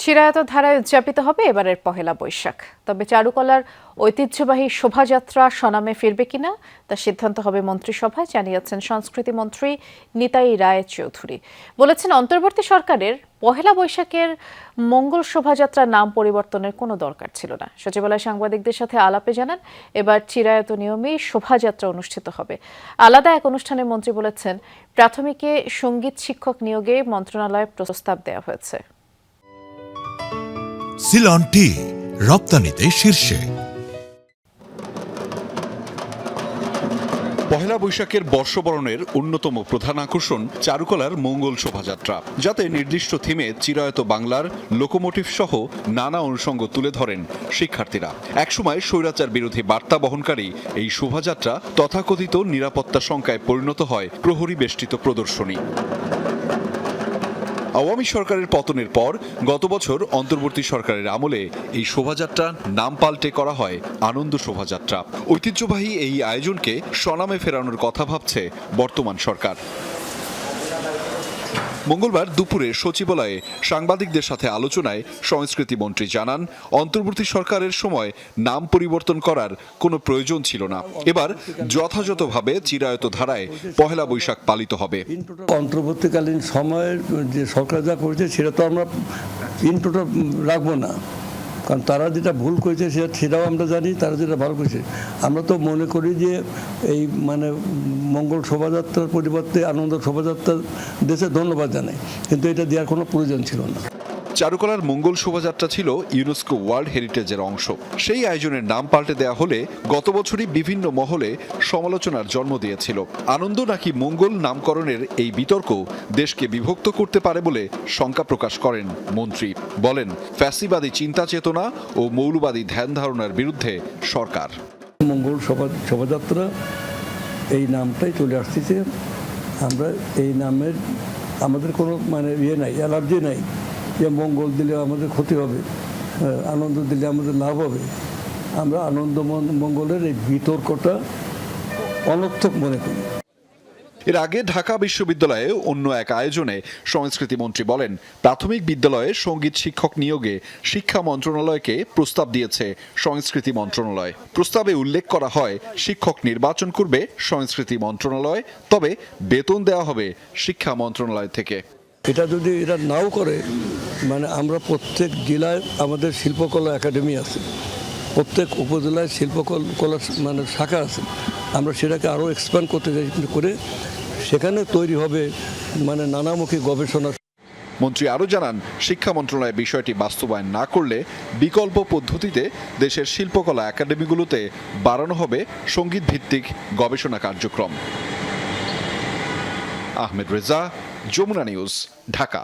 চিরায়ত ধারায় উদযাপিত হবে এবারের পহেলা বৈশাখ। তবে চারুকলার ঐতিহ্যবাহী শোভাযাত্রা স্বনামে ফিরবে কিনা তার সিদ্ধান্ত হবে মন্ত্রিসভায়, জানিয়েছেন সংস্কৃতি মন্ত্রী নিতাই রায় চৌধুরী। বলেছেন, অন্তর্বর্তী সরকারের পহেলা বৈশাখের মঙ্গল শোভাযাত্রার নাম পরিবর্তনের কোনো দরকার ছিল না। সচিবালয়ে সাংবাদিকদের সাথে আলাপে জানান, এবার চিরায়ত নিয়মেই শোভাযাত্রা অনুষ্ঠিত হবে। আলাদা এক অনুষ্ঠানে মন্ত্রী বলেছেন, প্রাথমিকে সঙ্গীত শিক্ষক নিয়োগে মন্ত্রণালয়ে প্রস্তাব দেওয়া হয়েছে। সিলন টি রপ্তানিতে শীর্ষে। পহেলা বৈশাখের বর্ষবরণের অন্যতম প্রধান আকর্ষণ চারুকলার মঙ্গল শোভাযাত্রা, যাতে নির্দিষ্ট থিমে চিরায়ত বাংলার লোকোমোটিভ সহ নানা অনুষঙ্গ তুলে ধরেন শিক্ষার্থীরা। একসময় স্বৈরাচার বিরোধী বার্তা বহনকারী এই শোভাযাত্রা তথাকথিত নিরাপত্তা শঙ্কায় পরিণত হয় প্রহরী বেষ্টিত প্রদর্শনী। আওয়ামী সরকারের পতনের পর গত বছর অন্তর্বর্তী সরকারের আমলে এই শোভাযাত্রা নাম পাল্টে করা হয় আনন্দ শোভাযাত্রা। ঐতিহ্যবাহী এই আয়োজনকে স্বনামে ফেরানোর কথা ভাবছে বর্তমান সরকার। মঙ্গলবার দুপুরে সচিবালয়ে সাংবাদিকদের সাথে আলোচনায় সংস্কৃতি মন্ত্রী জানান, অন্তর্বর্তী সরকারের সময় নাম পরিবর্তন করার কোনো প্রয়োজন ছিল না। এবার যথাযথভাবে চিরায়ত ধারায় পহেলা বৈশাখ পালিত হবে। অন্তর্বর্তীকালীন সময়ের যে সরকার যা করেছে সেটা তো আমরা ইনটোটা রাখবো না, কারণ তারা যেটা ভুল করেছে সেটাও আমরা জানি, তারা যেটা ভালো করেছে। আমরা তো মনে করি যে এই মঙ্গল শোভাযাত্রার পরিবর্তে আনন্দ শোভাযাত্রার দেশে ধন্যবাদ জানাই, কিন্তু এটা দেওয়ার কোনো প্রয়োজন ছিল না। চারুকলার মঙ্গল শোভাযাত্রা ছিল ইউনেস্কো ওয়ার্ল্ড হেরিটেজের অংশ। সেই আয়োজনের নাম পাল্টে দেওয়া হলে গত বছরই বিভিন্ন মহলে সমালোচনার জন্ম দিয়েছিল। আনন্দ নাকি মঙ্গল নামকরণের এই বিতর্ক দেশকে বিভক্ত করতে পারে বলে শঙ্কা প্রকাশ করেন মন্ত্রী। বলেন, ফ্যাসিবাদী চিন্তা চেতনা ও মৌলবাদী ধ্যান ধারণার বিরুদ্ধে সরকার। মঙ্গল শোভাযাত্রা এই নামটাই চলে আসতেছে। আমরা এই নামের আমাদের কোনো নাই, অ্যালার্জি নাই যে মঙ্গল দিলে আমাদের ক্ষতি হবে, আনন্দ দিলে আমাদের লাভ হবে। আমরা আনন্দ মঙ্গলের এই বিতর্কটা অনর্থক মনে করি। এর আগে ঢাকা বিশ্ববিদ্যালয়ে অন্য এক আয়োজনে সংস্কৃতি মন্ত্রী বলেন, প্রাথমিক বিদ্যালয়ে সঙ্গীত শিক্ষক নিয়োগে শিক্ষা মন্ত্রণালয়কে প্রস্তাব দিয়েছে সংস্কৃতি মন্ত্রণালয়। প্রস্তাবে উল্লেখ করা হয়, শিক্ষক নির্বাচন করবে সংস্কৃতি মন্ত্রণালয়, তবে বেতন দেওয়া হবে শিক্ষা মন্ত্রণালয় থেকে। এটা যদি এরা নাও করে, আমরা প্রত্যেক জেলায় আমাদের শিল্পকলা একাডেমি আছে, প্রত্যেক উপজেলায় শিল্পকলা শাখা আছে। আমরা সেটাকে আরও এক্সপ্যান্ড করতে চাই করে সেখানে তৈরি হবে নানামুখী গবেষণা। মন্ত্রী আরও জানান, শিক্ষা মন্ত্রণালয় বিষয়টি বাস্তবায়ন না করলে বিকল্প পদ্ধতিতে দেশের শিল্পকলা একাডেমিগুলোতে বাড়ানো হবে সঙ্গীত ভিত্তিক গবেষণা কার্যক্রম। আহমেদ রেজা, যমুনা নিউজ, ঢাকা।